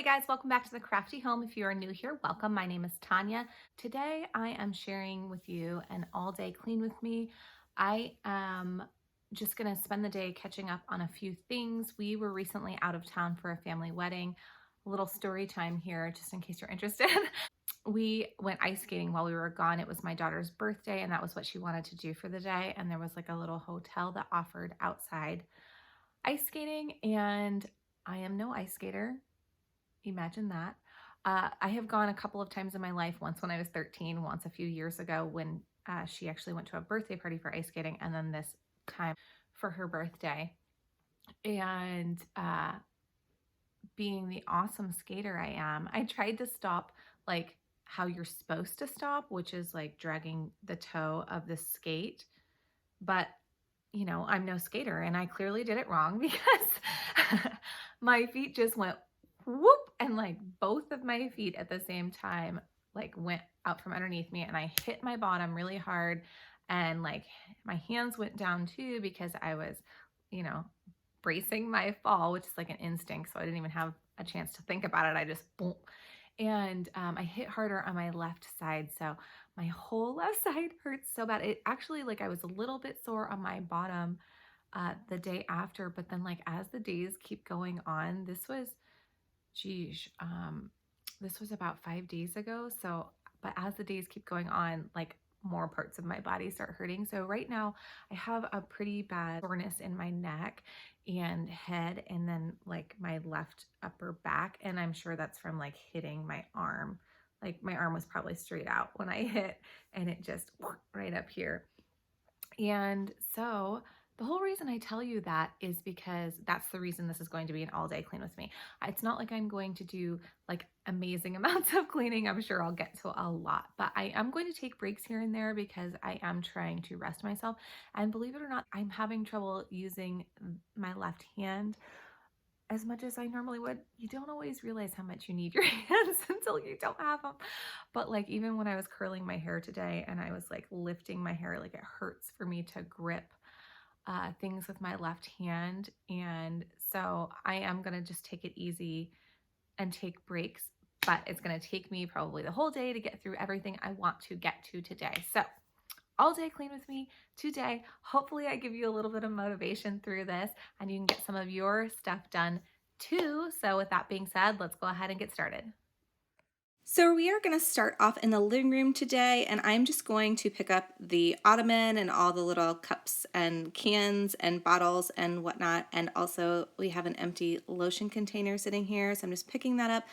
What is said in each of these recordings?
Hey guys, welcome back to the Crafty Home. If you are new here, welcome. My name is Tanya. Today I am sharing with you an all-day clean with me. I am just going to spend the day catching up on a few things. We were recently out of town for a family wedding. A little story time here, just in case you're interested. We went ice skating while we were gone. It was my daughter's birthday, and that was what she wanted to do for the day. And there was like a little hotel that offered outside ice skating, and I am no ice skater. Imagine that. I have gone a couple of times in my life, once when I was 13, once a few years ago when she actually went to a birthday party for ice skating, and then this time for her birthday. And being the awesome skater I am, I tried to stop like how you're supposed to stop, which is like dragging the toe of the skate. But, you know, I'm no skater and I clearly did it wrong because my feet just went whoop, and like both of my feet at the same time like went out from underneath me, and I hit my bottom really hard, and like my hands went down too because I was, you know, bracing my fall, which is like an instinct, so I didn't even have a chance to think about it. I just boom. And I hit harder on my left side, so my whole left side hurts so bad. It actually, like, I was a little bit sore on my bottom the day after, but then like as the days keep going on, this was geez, this was about 5 days ago. So, but as the days keep going on, like more parts of my body start hurting. So right now I have a pretty bad soreness in my neck and head, and then like my left upper back. And I'm sure that's from like hitting my arm. Like my arm was probably straight out when I hit, and it just right up here. And so the whole reason I tell you that is because that's the reason this is going to be an all-day clean with me. It's not like I'm going to do like amazing amounts of cleaning. I'm sure I'll get to a lot, but I am going to take breaks here and there because I am trying to rest myself. And believe it or not, I'm having trouble using my left hand as much as I normally would. You don't always realize how much you need your hands until you don't have them. But like even when I was curling my hair today and I was like lifting my hair, like it hurts for me to grip things with my left hand. And so I am going to just take it easy and take breaks, but it's going to take me probably the whole day to get through everything I want to get to today. So all day clean with me today. Hopefully I give you a little bit of motivation through this and you can get some of your stuff done too. So with that being said, let's go ahead and get started. So we are going to start off in the living room today, and I'm just going to pick up the ottoman and all the little cups and cans and bottles and whatnot. And also we have an empty lotion container sitting here, so I'm just picking that up.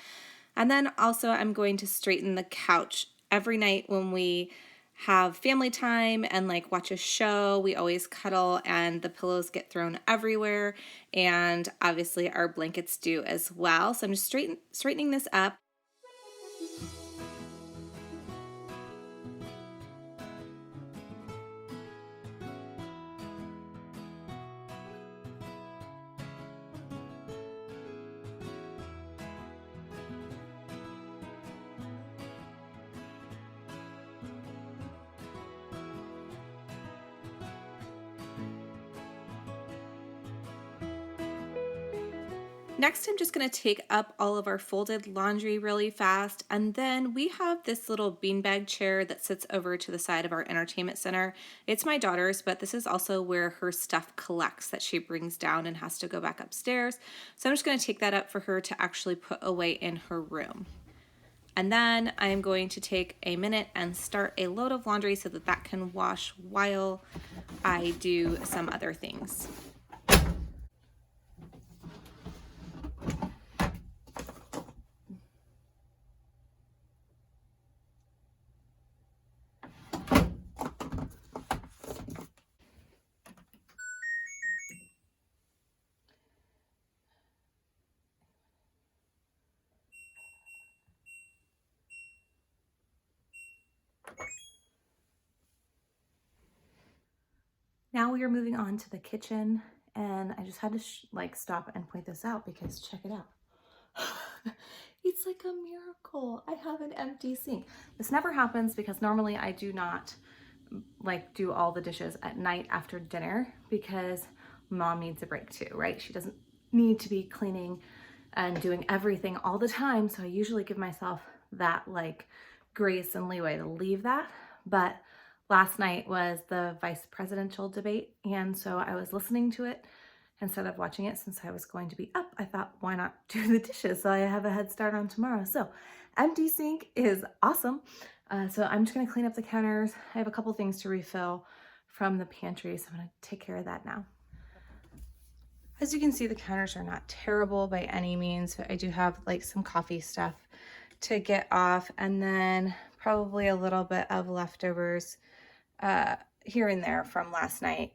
And then also I'm going to straighten the couch. Every night when we have family time and like watch a show, we always cuddle and the pillows get thrown everywhere, and obviously our blankets do as well. So I'm just straightening this up. Next, I'm just going to take up all of our folded laundry really fast. And then we have this little beanbag chair that sits over to the side of our entertainment center. It's my daughter's, but this is also where her stuff collects that she brings down and has to go back upstairs. So I'm just going to take that up for her to actually put away in her room. And then I'm going to take a minute and start a load of laundry so that that can wash while I do some other things. Now we are moving on to the kitchen, and I just had to like stop and point this out because check it out. It's like a miracle. I have an empty sink. This never happens because normally I do not like do all the dishes at night after dinner because mom needs a break too, right? She doesn't need to be cleaning and doing everything all the time. So I usually give myself that like grace and leeway to leave that. But last night was the vice presidential debate. And so I was listening to it instead of watching it since I was going to be up. I thought, why not do the dishes so I have a head start on tomorrow? So empty sink is awesome. So I'm just gonna clean up the counters. I have a couple things to refill from the pantry, so I'm gonna take care of that now. As you can see, the counters are not terrible by any means. I do have like some coffee stuff to get off, and then probably a little bit of leftovers here and there from last night.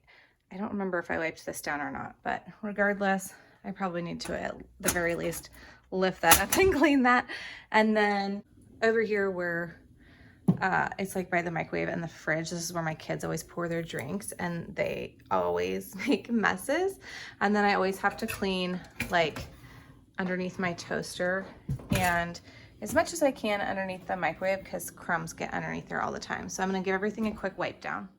I don't remember if I wiped this down or not, but regardless, I probably need to at the very least lift that up and clean that. And then over here where it's like by the microwave and the fridge, this is where my kids always pour their drinks, and they always make messes. And then I always have to clean like underneath my toaster and as much as I can underneath the microwave because crumbs get underneath there all the time. So I'm gonna give everything a quick wipe down.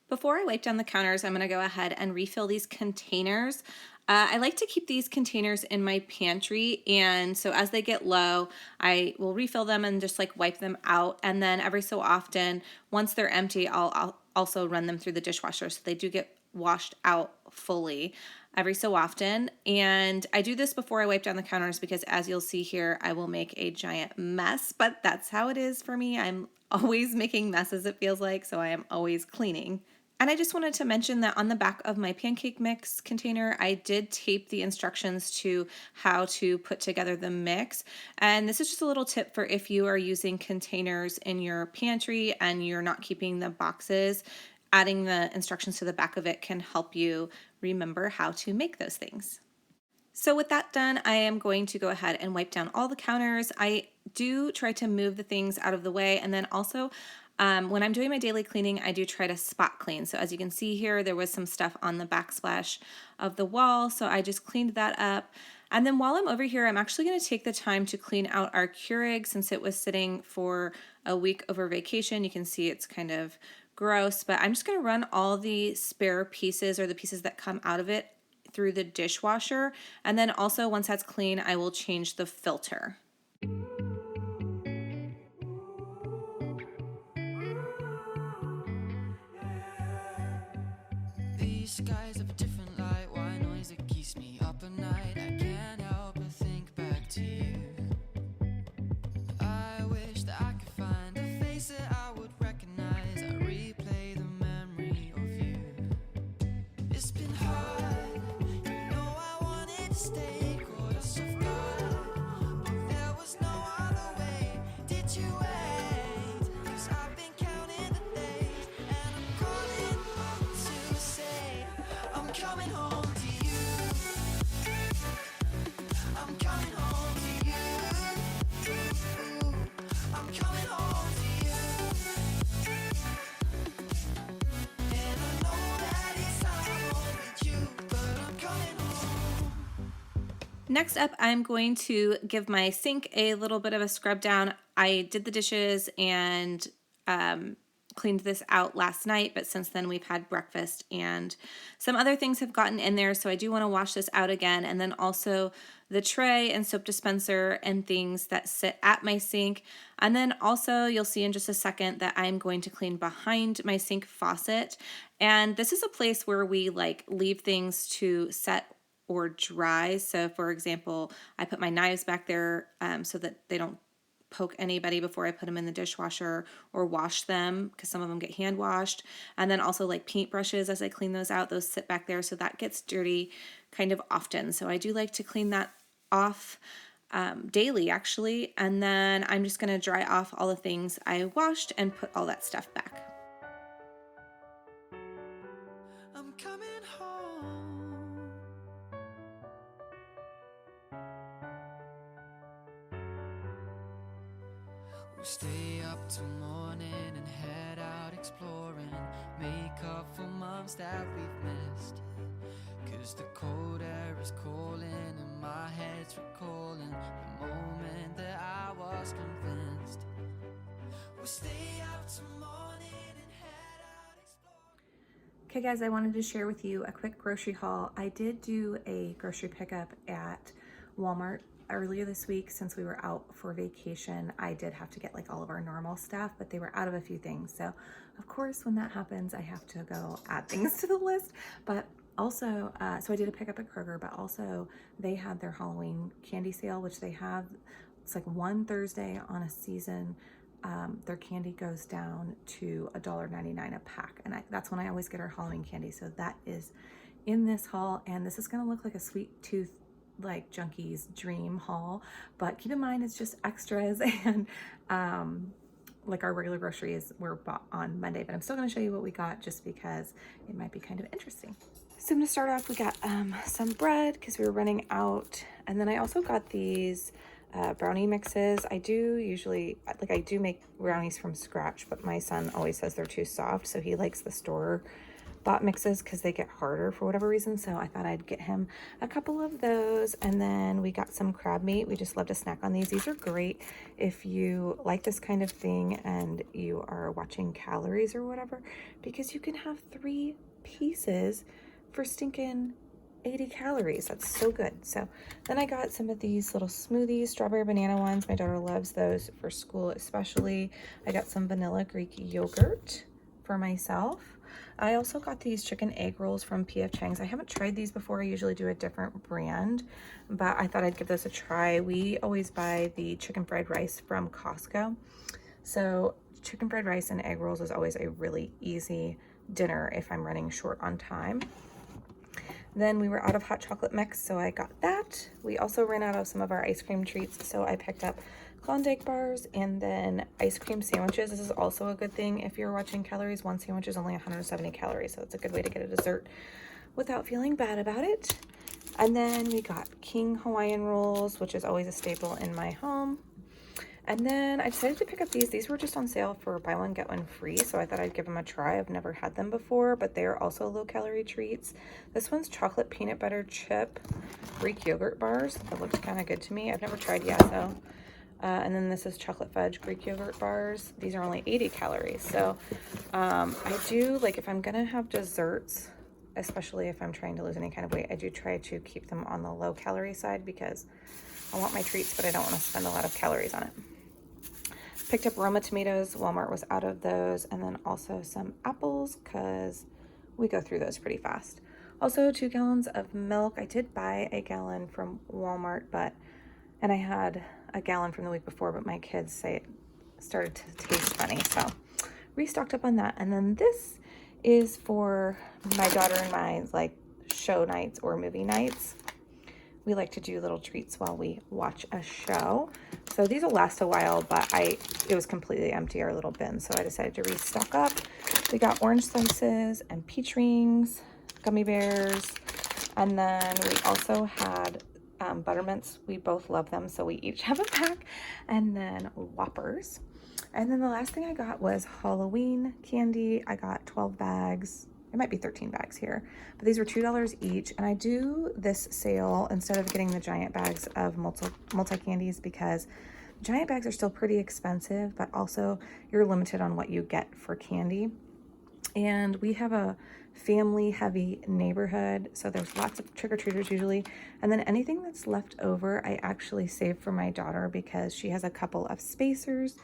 Before I wipe down the counters, I'm going to go ahead and refill these containers. I like to keep these containers in my pantry, and so as they get low, I will refill them and just like wipe them out. And then every so often, once they're empty, I'll also run them through the dishwasher so they do get washed out fully every so often. And I do this before I wipe down the counters because, as you'll see here, I will make a giant mess, but that's how it is for me. I'm always making messes, it feels like, so I am always cleaning. And I just wanted to mention that on the back of my pancake mix container, I did tape the instructions to how to put together the mix. And this is just a little tip for if you are using containers in your pantry and you're not keeping the boxes. Adding the instructions to the back of it can help you remember how to make those things. So with that done, I am going to go ahead and wipe down all the counters. I do try to move the things out of the way, and then also when I'm doing my daily cleaning, I do try to spot clean. So as you can see here, there was some stuff on the backsplash of the wall, so I just cleaned that up. And then while I'm over here, I'm actually going to take the time to clean out our Keurig since it was sitting for a week over vacation. You can see it's kind of gross, but I'm just going to run all the spare pieces or the pieces that come out of it through the dishwasher. And then also once that's clean, I will change the filter. These skies have a different light, why noise that keeps me up at night. I can't help but think back to you. I wish that I could find a face that I would recognize. I replay the memory of you. It's been hard, you know I wanted to stay, caught us off guard, but there was no other way. Did you wait? 'Cause I've been counting the days, and I'm calling home to say I'm coming home to you. I'm coming home to you. I'm coming home to you. And I know that it's not home with you, but I'm coming home. Next up, I'm going to give my sink a little bit of a scrub down. I did the dishes and cleaned this out last night, but since then we've had breakfast and some other things have gotten in there, so I do want to wash this out again. And then also the tray and soap dispenser and things that sit at my sink. And then also you'll see in just a second that I'm going to clean behind my sink faucet. And this is a place where we like leave things to set or dry. So for example, I put my knives back there so that they don't poke anybody before I put them in the dishwasher or wash them, because some of them get hand washed. And then also like paintbrushes, as I clean those out, those sit back there, so that gets dirty kind of often. So I do like to clean that off daily actually. And then I'm just going to dry off all the things I washed and put all that stuff back. I'm coming home. We'll stay up till morning and head out exploring, make up for months that we've missed. 'Cause the cold air is calling and my head's recalling the moment that I was convinced. We'll stay up till morning and head out exploring. Okay guys, I wanted to share with you a quick grocery haul. I did do a grocery pickup at Walmart earlier this week, since we were out for vacation, I did have to get like all of our normal stuff, but they were out of a few things. So of course, when that happens, I have to go add things to the list. But also, so I did a pickup at Kroger, but also they had their Halloween candy sale, which they have, it's like one Thursday on a season. Their candy goes down to $1.99 a pack. And that's when I always get our Halloween candy. So that is in this haul, and this is gonna look like a sweet tooth, like junkies dream haul, but keep in mind it's just extras. And like our regular groceries were bought on Monday, but I'm still going to show you what we got just because it might be kind of interesting. So I'm going to start off, we got some bread because we were running out, and then I also got these brownie mixes. I do make brownies from scratch, but my son always says they're too soft, so he likes the store bought mixes because they get harder for whatever reason. So I thought I'd get him a couple of those. And then we got some crab meat. We just love to snack on these. These are great if you like this kind of thing and you are watching calories or whatever, because you can have 3 pieces for stinking 80 calories. That's so good. So then I got some of these little smoothies, strawberry banana ones. My daughter loves those for school especially. I got some vanilla Greek yogurt for myself. I also got these chicken egg rolls from P.F. Chang's. I haven't tried these before. I usually do a different brand, but I thought I'd give this a try. We always buy the chicken fried rice from Costco. So chicken fried rice and egg rolls is always a really easy dinner if I'm running short on time. Then we were out of hot chocolate mix, so I got that. We also ran out of some of our ice cream treats, so I picked up Klondike bars and then ice cream sandwiches. This is also a good thing if you're watching calories. One sandwich is only 170 calories, so it's a good way to get a dessert without feeling bad about it. And then we got King Hawaiian rolls, which is always a staple in my home. And then I decided to pick up these. These were just on sale for buy one, get one free, so I thought I'd give them a try. I've never had them before, but they're also low-calorie treats. This one's chocolate peanut butter chip Greek yogurt bars. That looks kind of good to me. I've never tried yet, though. And then this is chocolate fudge Greek yogurt bars. These are only 80 calories. So I do, like, if I'm going to have desserts, especially if I'm trying to lose any kind of weight, I do try to keep them on the low-calorie side because I want my treats, but I don't want to spend a lot of calories on it. Picked up Roma tomatoes. Walmart was out of those. And then also some apples because we go through those pretty fast. Also 2 gallons of milk. I did buy a gallon from Walmart, and I had a gallon from the week before, but my kids say it started to taste funny, so restocked up on that. And then this is for my daughter and my like show nights or movie nights. We like to do little treats while we watch a show. So these will last a while, but it was completely empty, our little bin, so I decided to restock up. We got orange slices and peach rings, gummy bears, and then we also had Buttermints. We both love them, so we each have a pack, and then Whoppers. And then the last thing I got was Halloween candy. I got 12 bags. It might be 13 bags here, but these were $2 each. And I do this sale instead of getting the giant bags of multi-candies because giant bags are still pretty expensive, but also you're limited on what you get for candy. And we have a family heavy neighborhood, so there's lots of trick-or-treaters usually, and then anything that's left over I actually save for my daughter because she has a couple of spacers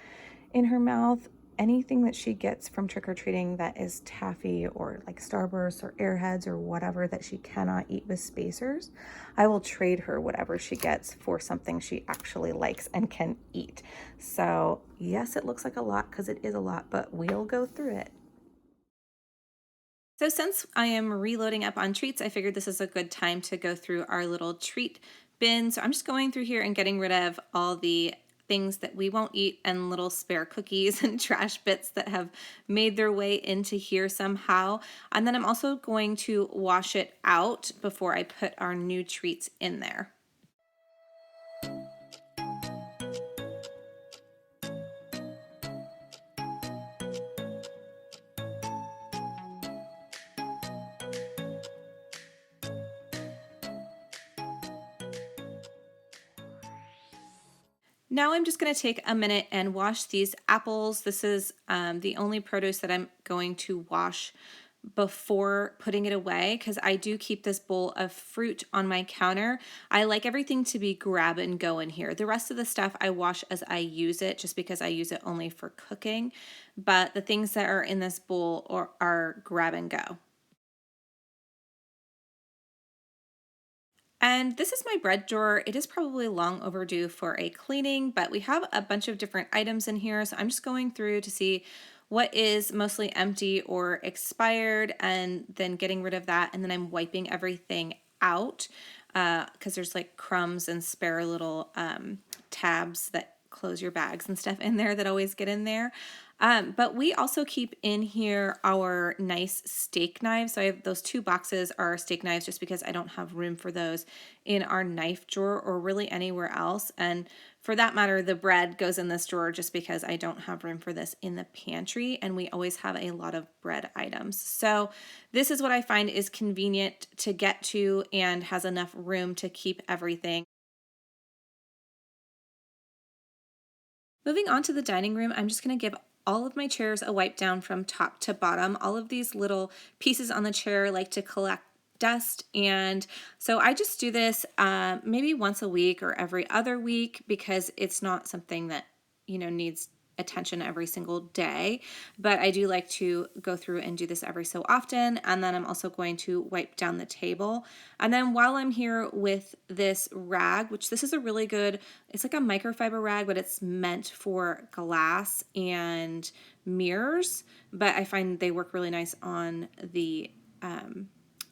in her mouth. Anything that she gets from trick-or-treating that is taffy or like Starburst or Airheads or whatever that she cannot eat with spacers, I will trade her whatever she gets for something she actually likes and can eat. So yes, it looks like a lot because it is a lot, but we'll go through it. So since I am reloading up on treats, I figured this is a good time to go through our little treat bin. So I'm just going through here and getting rid of all the things that we won't eat and little spare cookies and trash bits that have made their way into here somehow. And then I'm also going to wash it out before I put our new treats in there. Now I'm just going to take a minute and wash these apples. This is the only produce that I'm going to wash before putting it away because I do keep this bowl of fruit on my counter. I like everything to be grab and go in here. The rest of the stuff I wash as I use it just because I use it only for cooking, but the things that are in this bowl are grab and go. And this is my bread drawer. It is probably long overdue for a cleaning, but we have a bunch of different items in here. So I'm just going through to see what is mostly empty or expired and then getting rid of that. And then I'm wiping everything out because there's like crumbs and spare little tabs that close your bags and stuff in there that always get in there. But we also keep in here our nice steak knives. So I have those 2 boxes are steak knives just because I don't have room for those in our knife drawer or really anywhere else. And for that matter, the bread goes in this drawer just because I don't have room for this in the pantry. And we always have a lot of bread items. So this is what I find is convenient to get to and has enough room to keep everything. Moving on to the dining room, I'm just going to give all of my chairs a wipe down from top to bottom. All of these little pieces on the chair like to collect dust, and so I just do this maybe once a week or every other week because it's not something that needs attention every single day, but I do like to go through and do this every so often. And then I'm also going to wipe down the table. And then while I'm here with this rag, which this is a really good, it's like a microfiber rag, but it's meant for glass and mirrors, but I find they work really nice on the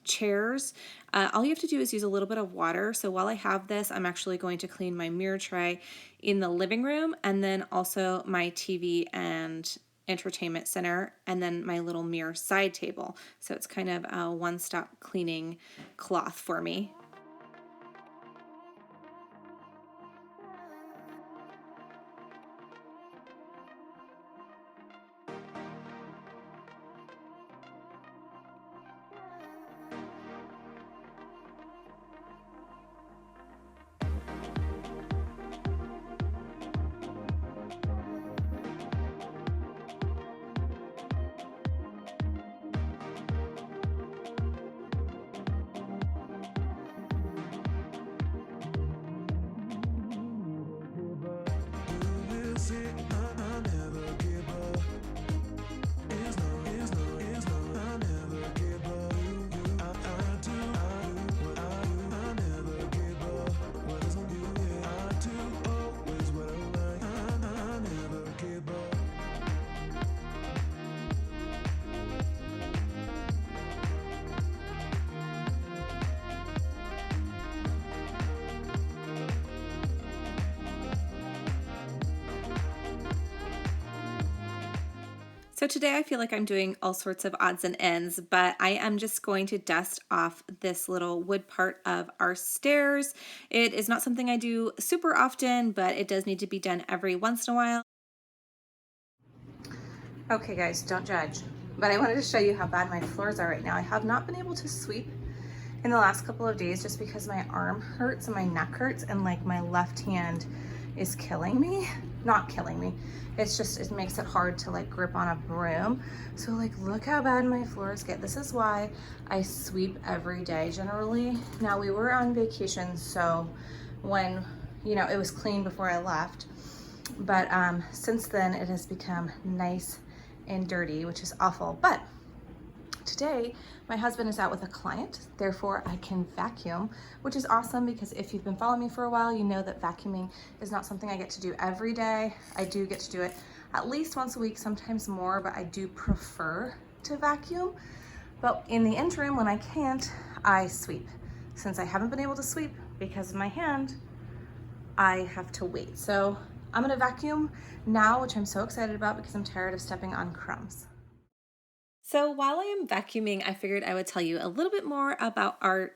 chairs. All you have to do is use a little bit of water. So while I have this, I'm actually going to clean my mirror tray in the living room and then also my TV and entertainment center and then my little mirror side table. So it's kind of a one-stop cleaning cloth for me. So today I feel like I'm doing all sorts of odds and ends, but I am just going to dust off this little wood part of our stairs. It is not something I do super often, but it does need to be done every once in a while. Okay guys, don't judge, but I wanted to show you how bad my floors are right now. I have not been able to sweep in the last couple of days just because my arm hurts and my neck hurts and like my left hand is killing me. Not killing me. It's just, it makes it hard to like grip on a broom. So like, look how bad my floors get. This is why I sweep every day generally. Now we were on vacation, so when, it was clean before I left, but since then it has become nice and dirty, which is awful. But today, my husband is out with a client, therefore I can vacuum, which is awesome because if you've been following me for a while, you know that vacuuming is not something I get to do every day. I do get to do it at least once a week, sometimes more, but I do prefer to vacuum. But in the interim, when I can't, I sweep. Since I haven't been able to sweep because of my hand, I have to wait. So I'm gonna vacuum now, which I'm so excited about because I'm tired of stepping on crumbs. So while I am vacuuming, I figured I would tell you a little bit more about our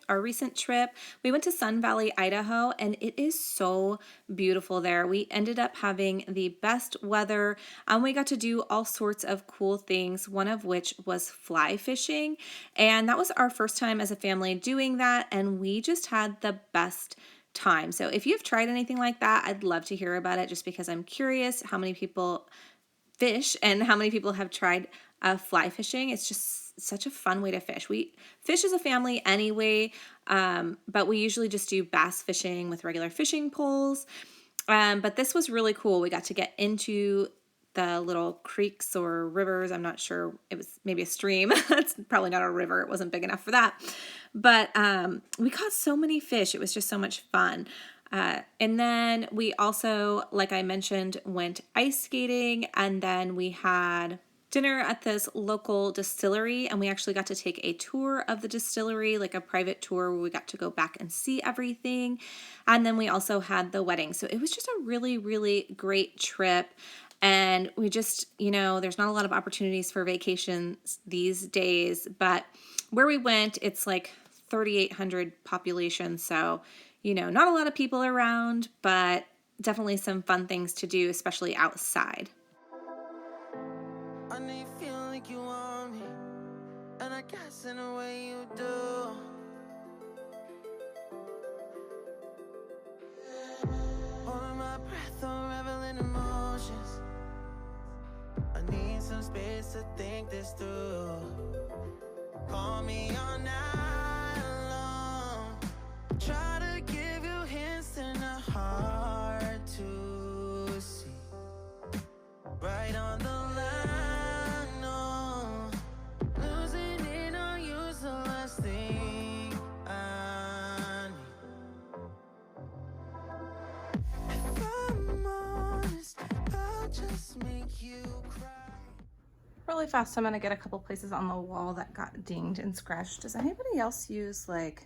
recent trip. We went to Sun Valley, Idaho, and it is so beautiful there. We ended up having the best weather, and we got to do all sorts of cool things, one of which was fly fishing. And that was our first time as a family doing that, and we just had the best time. So if you've tried anything like that, I'd love to hear about it just because I'm curious how many people fish and how many people have tried fly fishing. It's just such a fun way to fish. We fish as a family anyway, but we usually just do bass fishing with regular fishing poles. But this was really cool. We got to get into the little creeks or rivers. I'm not sure. It was maybe a stream. It's probably not a river. It wasn't big enough for that. But we caught so many fish. It was just so much fun. And then we also, like I mentioned, went ice skating, and then we had dinner at this local distillery, and we actually got to take a tour of the distillery, like a private tour where we got to go back and see everything. And then we also had the wedding. So it was just a really, really great trip. And we just, there's not a lot of opportunities for vacations these days, but where we went, it's like 3,800 population. So, not a lot of people around, but definitely some fun things to do, especially outside. I know you feel like you want me, and I guess in a way you do. Holding my breath, unraveling emotions. I need some space to think this through. Call me all night long. Try to give you hints and a hard to see. Right on the line, no. Losing it on you's the last thing I need. If I'm honest, I'll just make you cry. Really fast, I'm gonna get a couple places on the wall that got dinged and scratched. Does anybody else use like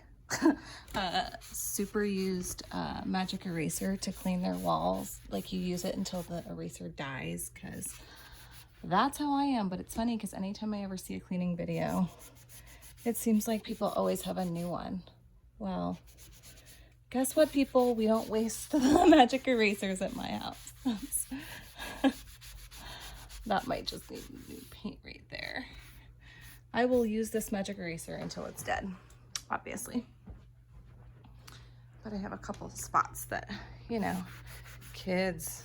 super used magic eraser to clean their walls? Like you use it until the eraser dies, because that's how I am. But it's funny because anytime I ever see a cleaning video, it seems like people always have a new one. Well, guess what, people? We don't waste the magic erasers at my house. That might just need new paint right there. I will use this magic eraser until it's dead, obviously. But I have a couple of spots that, kids.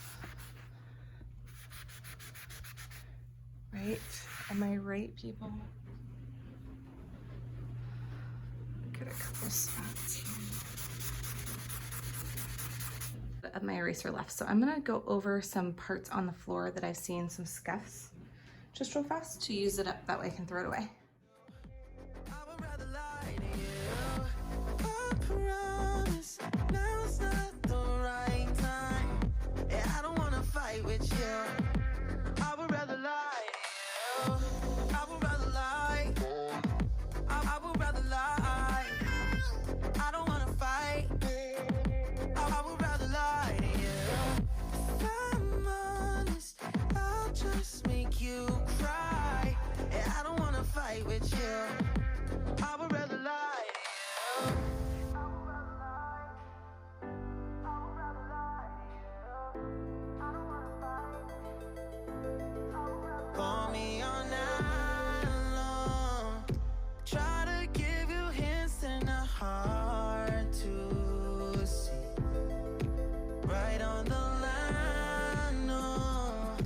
Right? Am I right, people? Get a couple of spots here of my eraser left. So I'm gonna go over some parts on the floor that I've seen some scuffs just real fast to use it up. That way I can throw it away. I would rather lie to you. I promise now's not the right time. Yeah, I don't wanna fight with you. I would rather lie to you. I would rather lie. I would rather lie. I don't wanna fight. I would rather lie to you. If I'm honest, I'll just make you cry. Yeah, I don't wanna fight with you. I would rather lie to you. I would rather lie. I would rather lie to you. I don't wanna fight. Call me all night long. Try to give you hints and a hard to see. Right on the line, no.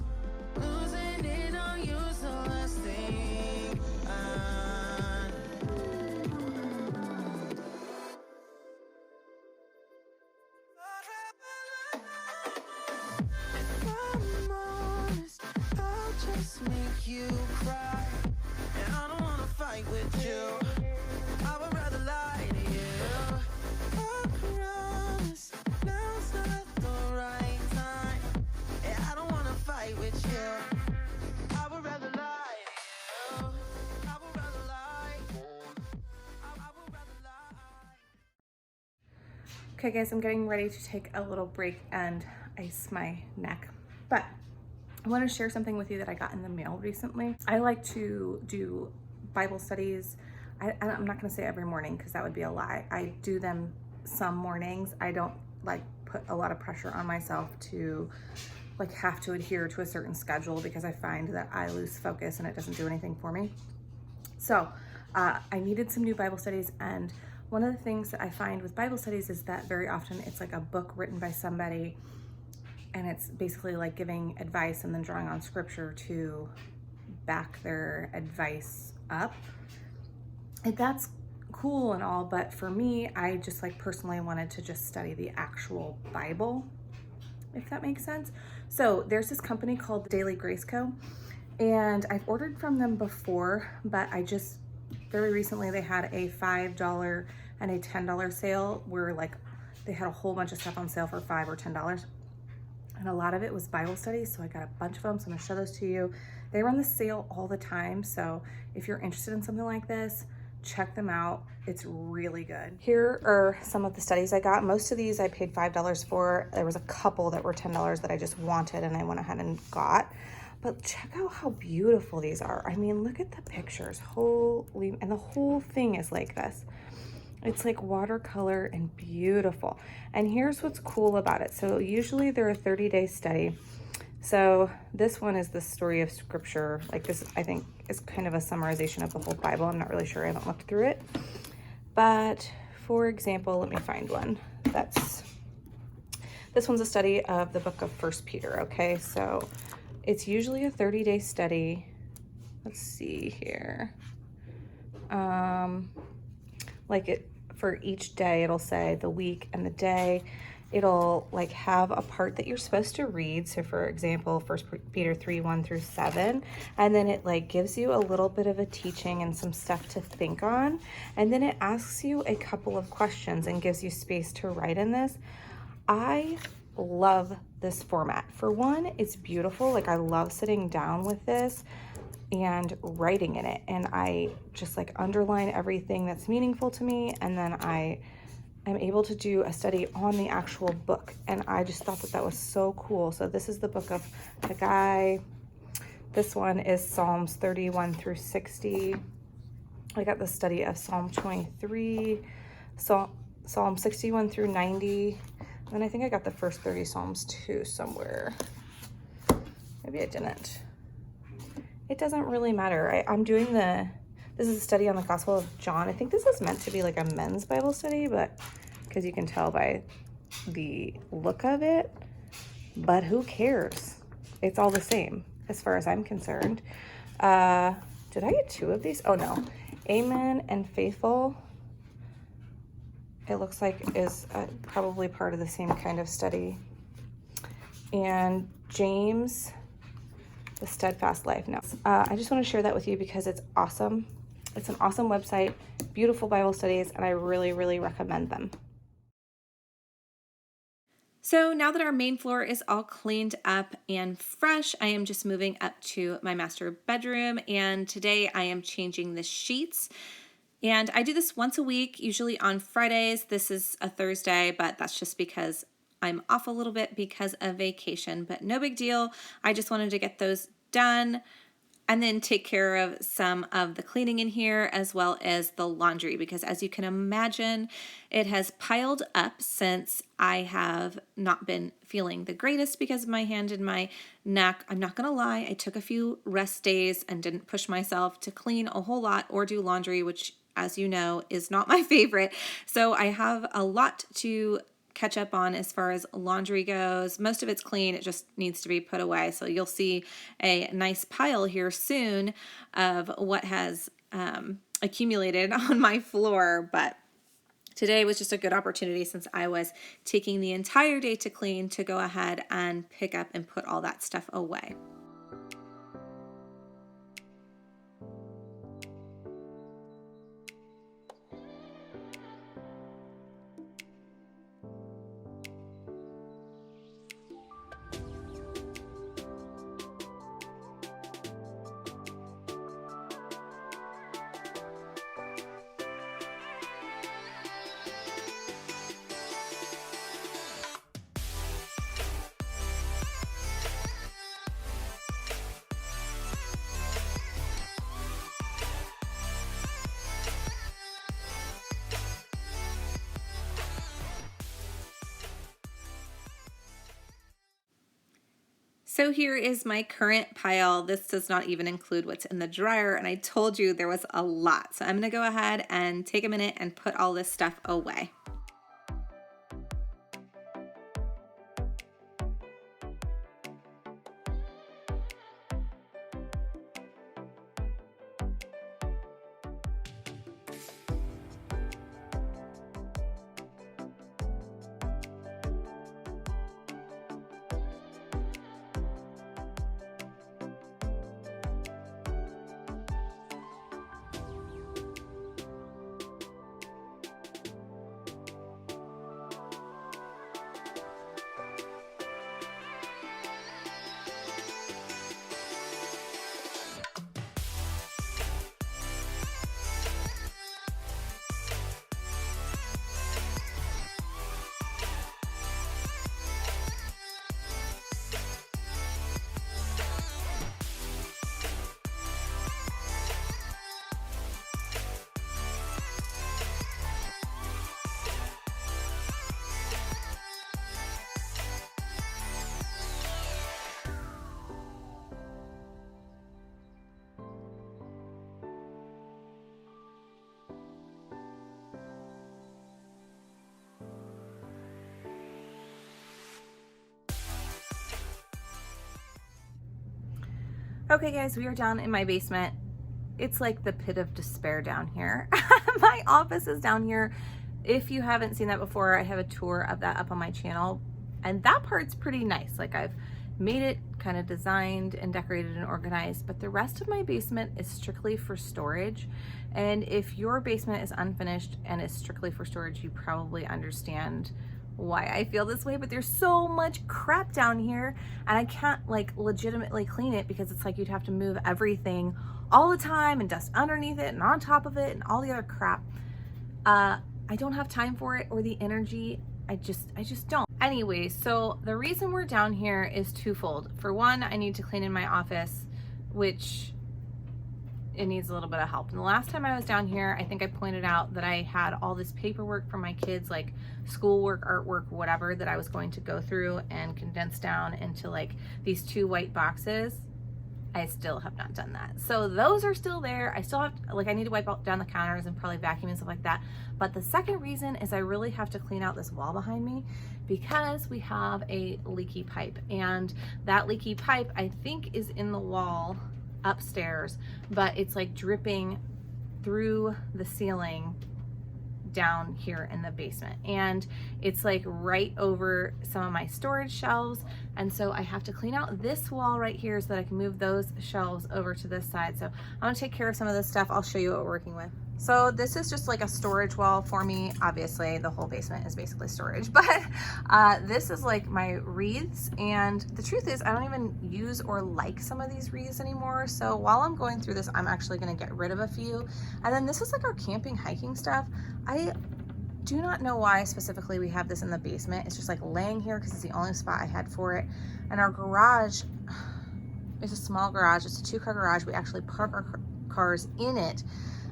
Losing it on you's the last thing I need. If I'm honest, I'll just make you cry. And I don't wanna fight with you. I would rather lie to you. I promise now's not the right time. Yeah, I don't wanna fight with you. I would rather lie to you. I would rather lie. I would rather lie. Okay guys, I'm getting ready to take a little break and ice my neck. But I want to share something with you that I got in the mail recently. I like to do Bible studies. I'm not going to say every morning because that would be a lie. I do them some mornings. I don't like put a lot of pressure on myself to like have to adhere to a certain schedule because I find that I lose focus and it doesn't do anything for me. So I needed some new Bible studies, and one of the things that I find with Bible studies is that very often it's like a book written by somebody and it's basically like giving advice and then drawing on scripture to back their advice up. And that's cool and all, but for me, I just like personally wanted to just study the actual Bible, if that makes sense. So there's this company called Daily Grace Co. And I've ordered from them before, but I just very recently they had a $5 and a $10 sale where like they had a whole bunch of stuff on sale for $5 or $10. And a lot of it was Bible studies, so I got a bunch of them, so I'm gonna show those to you. They run the sale all the time, so if you're interested in something like this, check them out. It's really good. Here are some of the studies I got. Most of these I paid $5 for. There was a couple that were $10 that I just wanted and I went ahead and got. But check out how beautiful these are. I mean, look at the pictures. Holy, and the whole thing is like this. It's like watercolor and beautiful. And here's what's cool about it. So usually they're a 30-day study. So this one is the story of scripture. Like this, I think, is kind of a summarization of the whole Bible. I'm not really sure. I haven't looked through it. But for example, let me find one. This one's a study of the book of 1 Peter. Okay, so it's usually a 30-day study. Let's see here. For each day, it'll say the week and the day. It'll like have a part that you're supposed to read. So for example, 1 Peter 3:1-7. And then it like gives you a little bit of a teaching and some stuff to think on. And then it asks you a couple of questions and gives you space to write in this. I love this format. For one, it's beautiful. Like I love sitting down with this and writing in it. And I just like underline everything that's meaningful to me. And then I'm able to do a study on the actual book. And I just thought that that was so cool. So this is the book of the guy. This one is Psalms 31-60. I got the study of Psalm 23, Psalm 61-90. And I think I got the first 30 Psalms too somewhere. Maybe I didn't. It doesn't really matter. I'm doing this is a study on the Gospel of John. I think this is meant to be like a men's Bible study, but because you can tell by the look of it, but who cares? It's all the same as far as I'm concerned. Did I get 2 of these? Oh no. Amen and Faithful, it looks like is probably part of the same kind of study. And James, the Steadfast Life. No, I just want to share that with you because it's awesome. It's an awesome website, beautiful Bible studies, and I really, really recommend them. So now that our main floor is all cleaned up and fresh, I am just moving up to my master bedroom, and today I am changing the sheets. And I do this once a week, usually on Fridays. This is a Thursday, but that's just because I'm off a little bit because of vacation, but no big deal. I just wanted to get those done and then take care of some of the cleaning in here as well as the laundry, because as you can imagine, it has piled up since I have not been feeling the greatest because of my hand and my neck. I'm not gonna lie, I took a few rest days and didn't push myself to clean a whole lot or do laundry, which, as you know, is not my favorite. So I have a lot to catch up on as far as laundry goes. Most of it's clean. It just needs to be put away. So you'll see a nice pile here soon of what has accumulated on my floor. But today was just a good opportunity, since I was taking the entire day to clean, to go ahead and pick up and put all that stuff away. So here is my current pile. This does not even include what's in the dryer, and I told you there was a lot. So I'm gonna go ahead and take a minute and put all this stuff away. Okay guys, we are down in my basement. It's like the pit of despair down here. My office is down here. If you haven't seen that before, I have a tour of that up on my channel, and that part's pretty nice. Like, I've made it kind of designed and decorated and organized, but the rest of my basement is strictly for storage. And if your basement is unfinished and is strictly for storage, you probably understand why I feel this way. But there's so much crap down here, and I can't like legitimately clean it because it's like you'd have to move everything all the time and dust underneath it and on top of it and all the other crap. I don't have time for it or the energy. I just don't. Anyway, so the reason we're down here is twofold. For one, I need to clean in my office, which it needs a little bit of help. And the last time I was down here, I think I pointed out that I had all this paperwork for my kids, like schoolwork, artwork, whatever, that I was going to go through and condense down into like these 2 white boxes. I still have not done that. So those are still there. I still have, like, I need to wipe out down the counters and probably vacuum and stuff like that. But the second reason is I really have to clean out this wall behind me because we have a leaky pipe. And that leaky pipe, I think, is in the wall upstairs, but it's like dripping through the ceiling down here in the basement, and it's like right over some of my storage shelves, and so I have to clean out this wall right here so that I can move those shelves over to this side. So I'm gonna take care of some of this stuff. I'll show you what we're working with. So this is just like a storage wall for me. Obviously the whole basement is basically storage, but this is like my wreaths, and the truth is I don't even use or like some of these wreaths anymore. So while I'm going through this, I'm actually gonna get rid of a few. And then this is like our camping hiking stuff. I do not know why specifically we have this in the basement. It's just like laying here because it's the only spot I had for it. And our garage is a small garage. It's a 2-car garage. We actually park our cars in it.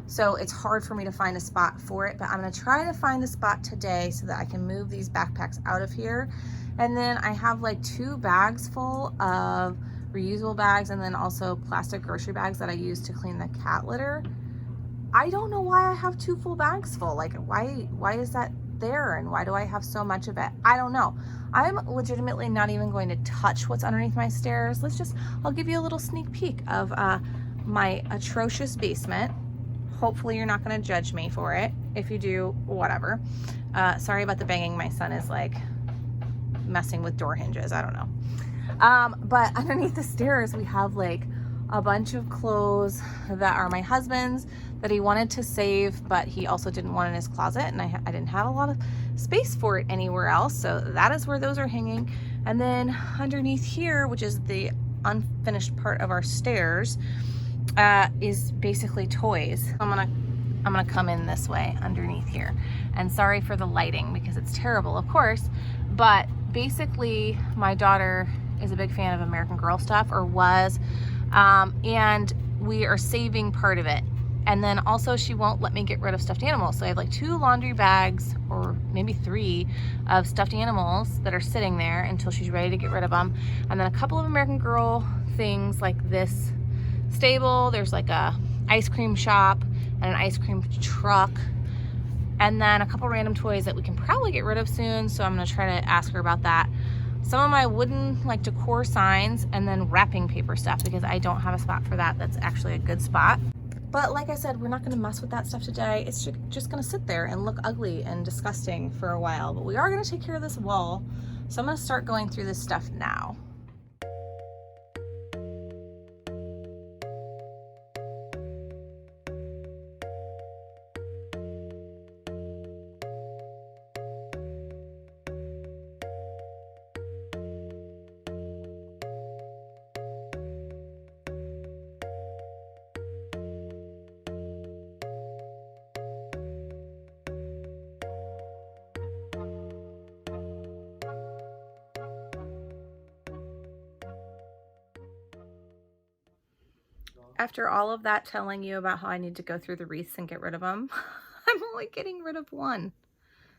So it's hard for me to find a spot for it, but I'm gonna try to find a spot today so that I can move these backpacks out of here. And then I have like 2 bags full of reusable bags and then also plastic grocery bags that I use to clean the cat litter. I don't know why I have 2 full bags full. Like, why is that there, and why do I have so much of it? I don't know. I'm legitimately not even going to touch what's underneath my stairs. I'll give you a little sneak peek of my atrocious basement. Hopefully you're not going to judge me for it. If you do, whatever. Sorry about the banging. My son is like messing with door hinges. I don't know. But underneath the stairs, we have like a bunch of clothes that are my husband's that he wanted to save, but he also didn't want in his closet, and I didn't have a lot of space for it anywhere else. So that is where those are hanging. And then underneath here, which is the unfinished part of our stairs, is basically toys. I'm gonna come in this way underneath here, and sorry for the lighting because it's terrible, of course, but basically my daughter is a big fan of American Girl stuff, or was, and we are saving part of it. And then also she won't let me get rid of stuffed animals. So I have like 2 laundry bags, or maybe 3, of stuffed animals that are sitting there until she's ready to get rid of them. And then a couple of American Girl things like this stable. There's like a ice cream shop and an ice cream truck. And then a couple random toys that we can probably get rid of soon. So I'm gonna try to ask her about that. Some of my wooden like decor signs, and then wrapping paper stuff because I don't have a spot for that. That's actually a good spot. But like I said, we're not gonna mess with that stuff today. It's just gonna sit there and look ugly and disgusting for a while. But we are gonna take care of this wall. So I'm gonna start going through this stuff now. After all of that telling you about how I need to go through the wreaths and get rid of them, I'm only getting rid of 1.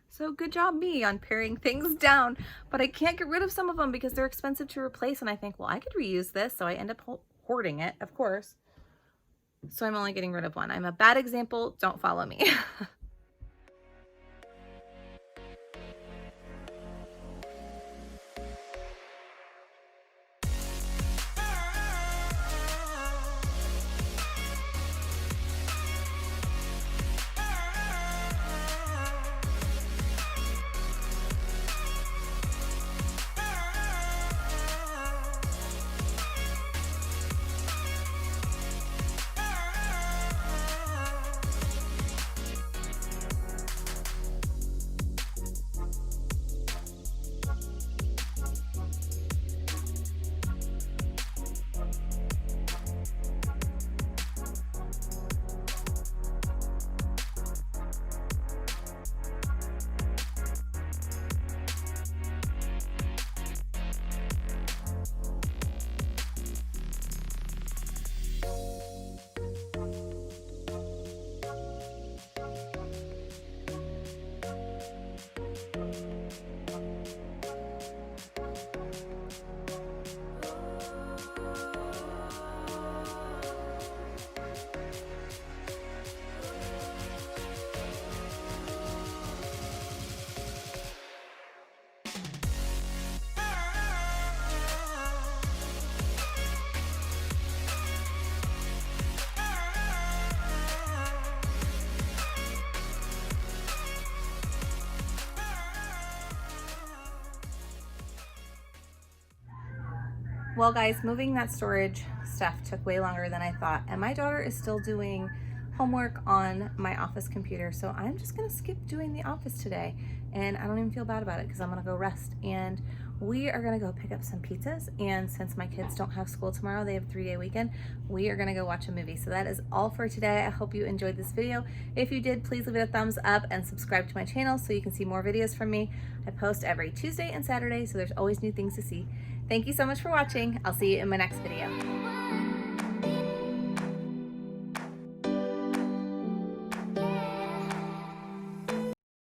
So good job me on paring things down, but I can't get rid of some of them because they're expensive to replace, and I think, well, I could reuse this, so I end up hoarding it, of course. So I'm only getting rid of 1. I'm a bad example, don't follow me. Well guys, moving that storage stuff took way longer than I thought, and my daughter is still doing homework on my office computer, so I'm just gonna skip doing the office today, and I don't even feel bad about it because I'm gonna go rest. And we are gonna go pick up some pizzas, and since my kids don't have school tomorrow, they have a 3-day weekend, we are gonna go watch a movie. So that is all for today. I hope you enjoyed this video. If you did, please leave it a thumbs up and subscribe to my channel so you can see more videos from me. I post every Tuesday and Saturday, so there's always new things to see. Thank you so much for watching. I'll see you in my next video.